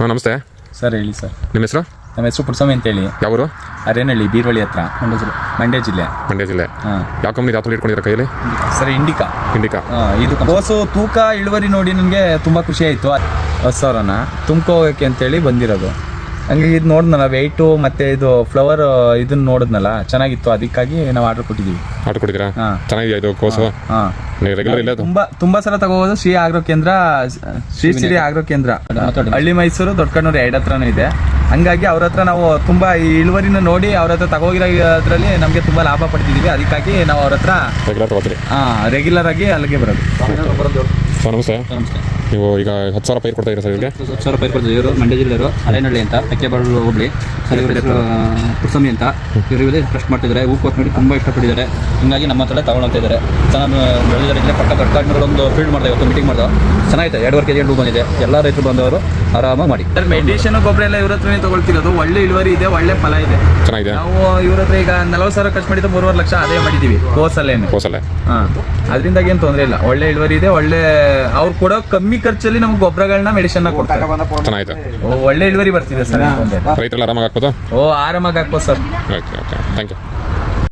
ಹಾಂ ನಮಸ್ತೆ ಸರ್ ಹೇಳಿ ಸರ್. ನಿಮ್ಮ ಹೆಸರು? ನಮ್ಮ ಹೆಸರು ಪುಟ್ಸ್ವಾಮಿ ಅಂತೇಳಿ. ಯಾವರು? ಅರೇನಹಳ್ಳಿ ಬೀರ್ವಳ್ಳಿ ಹತ್ರ, ಮಂಡ್ಯ ಜಿಲ್ಲೆ. ಮಂಡ್ಯ ಜಿಲ್ಲೆ. ಹಾಂ. ಯಾವ ಕಂಪ್ನಿ ಜಾತ್ರೆ ಇಟ್ಕೊಂಡಿರೋ ಕೈಯಲ್ಲಿ? Sir Indica. ಇಂಡಿಕಾ. ಇದು ಕೋಸು ತೂಕ ಇಳುವರಿ ನೋಡಿ ನನಗೆ ತುಂಬ ಖುಷಿ ಆಯಿತು. 10,000ನ ತುಂಬ್ಕೊ ಹೋಗೋಕ್ಕೆ ಅಂತೇಳಿ ಬಂದಿರೋದು. ಹಂಗೆ ಇದು ನೋಡಿದ್ನಲ್ಲ ವೆಯ್ಟು ಮತ್ತು ಇದು ಫ್ಲವರ್ ಇದನ್ನ ನೋಡಿದ್ನಲ್ಲ ಚೆನ್ನಾಗಿತ್ತು, ಅದಕ್ಕಾಗಿ ನಾವು ಆರ್ಡರ್ ಕೊಟ್ಟಿದ್ದೀವಿ. ಆರ್ಡರ್ ಕೊಟ್ಟಿದ್ದೀರಾ? ಹಾಂ. ಚೆನ್ನಾಗಿದೆಯಾ ಇದು ಕೋಸು? ಹಾಂ. ರೆಗ್ಯುಲರ್ ಇಲ್ಲ? ತುಂಬ ಸಲ ತಗೋಬೋದು. ಶ್ರೀ ಆಗ್ರೋ ಕೇಂದ್ರ, ಶ್ರೀ ಆಗ್ರೋ ಕೇಂದ್ರ ಹಳ್ಳಿ ಮೈಸೂರು ದೊಡ್ಡಕಣ್ಣೂರು 2 ಹತ್ರನೂ ಇದೆ. ಹಂಗಾಗಿ ಅವ್ರ ಹತ್ರ ನಾವು ತುಂಬ ಈ ಇಳುವರಿನ ನೋಡಿ ಅವ್ರ ಹತ್ರ ತಗೋಗಿರೋದ್ರಲ್ಲಿ ನಮಗೆ ತುಂಬ ಲಾಭ ಪಡ್ತಿದ್ದೀವಿ. ಅದಕ್ಕಾಗಿ ನಾವು ಅವ್ರ ಹತ್ರ ರೆಗ್ಯುಲರ್ ತಗೋತೀರಿ? ರೆಗ್ಯುಲರ್ ಆಗಿ ಅಲ್ಲಿಗೆ ಬರೋದು. ಸರ್ ನಮಸ್ತೆ. ನಮಸ್ತೆ. ನೀವು ಈಗ 10,000 ಪೈರು ಕೊಡ್ತಾ ಇದ್ದೀರಾ ಸರ್? ಇದಕ್ಕೆ 10,000 ರೂಪಾಯಿ ಕೊಡ್ತೀವಿ. ಇವರು ಮಂಡ್ಯ ಜಿಲ್ಲೆಯವರು, ಅರೇನಹಳ್ಳಿ ಅಂತ, ಅಕ್ಕೆಬಾಳು ಹೋಬಳಿ. ಸರ್ ಇವ್ರ ಹೆಸರು ಪುಟ್ಸ್ವಾಮಿ ಅಂತ. ಇವರು ಟ್ರಸ್ಟ್ ಮಾಡ್ತಿದ್ದಾರೆ. ಹೂಕೋಸ್ ನೋಡಿ ತುಂಬ ಇಷ್ಟಪಟ್ಟಿದ್ದಾರೆ. ಹಿಂಗಾಗಿ ನಮ್ಮ ಹತ್ರ ತಗೊಳ್ತಾ ಇದ್ದಾರೆ. ಚೆನ್ನಾಗಿ ಬೆಳೆದಿದ್ದಾರೆ. ಪಕ್ಕ ದೊಡ್ಡ ಒಂದು ಫೀಲ್ಡ್ ಮಾಡಿದೆ, ಇವತ್ತು ಮೀಟಿಂಗ್ ಮಾಡಿದ. ಚೆನ್ನಾಗಿದೆ. 2.5 kg ಹೂ ಬಂದಿದೆ. ಎಲ್ಲ ರೈತರು ಬಂದವರು ಆರಾಮಾಗಿ ಮಾಡಿ. ಸರ್ ಮೆಡಿಷನ್ ಗೊಬ್ಬರ ಎಲ್ಲ ಇವ್ರ ಹತ್ರನೇ ತಗೊಳ್ತಿರೋದು. ಒಳ್ಳೆ ಇಳುವರಿ ಇದೆ, ಒಳ್ಳೆ ಫಲ ಇದೆ. ಚೆನ್ನಾಗಿದೆ. ನಾವು ಇವ್ರ ಹತ್ರ ಈಗ 40,000 ಖರ್ಚು ಮಾಡಿದ್ದು 3.5 ಲಕ್ಷ ಅದೇ ಮಾಡಿದ್ದೀವಿ ಕೋಸಲ್ಲೇನೆ. ಕೋಸಲ್ಲೇ? ಹಾಂ. ಅದರಿಂದಾಗಿ ಏನು ತೊಂದರೆ ಇಲ್ಲ. ಒಳ್ಳೆ ಇಳುವರಿ ಇದೆ. ಒಳ್ಳೆ ಅವ್ರು ಕೊಡೋ ಕಮ್ಮಿ ಖರ್ಚಲ್ಲಿ ನಮ್ಗೆ ಗೊಬ್ಬರಗಳನ್ನ ಮೆಡಿಷನ್ ಕೊಡ್ತಾರೆ. ಚೆನ್ನಾಗಿದೆ. ಒಳ್ಳೆ ಇಳುವರಿ ಬರ್ತಿದೆ ಸರ್. ರೈತರೆಲ್ಲ ಆರಾಮಾಗಿ ಹಾಕ್ಬೋದು? ಆರಾಮಾಗಿ ಹಾಕ್ಬೋದು sir. Okay okay, thank you.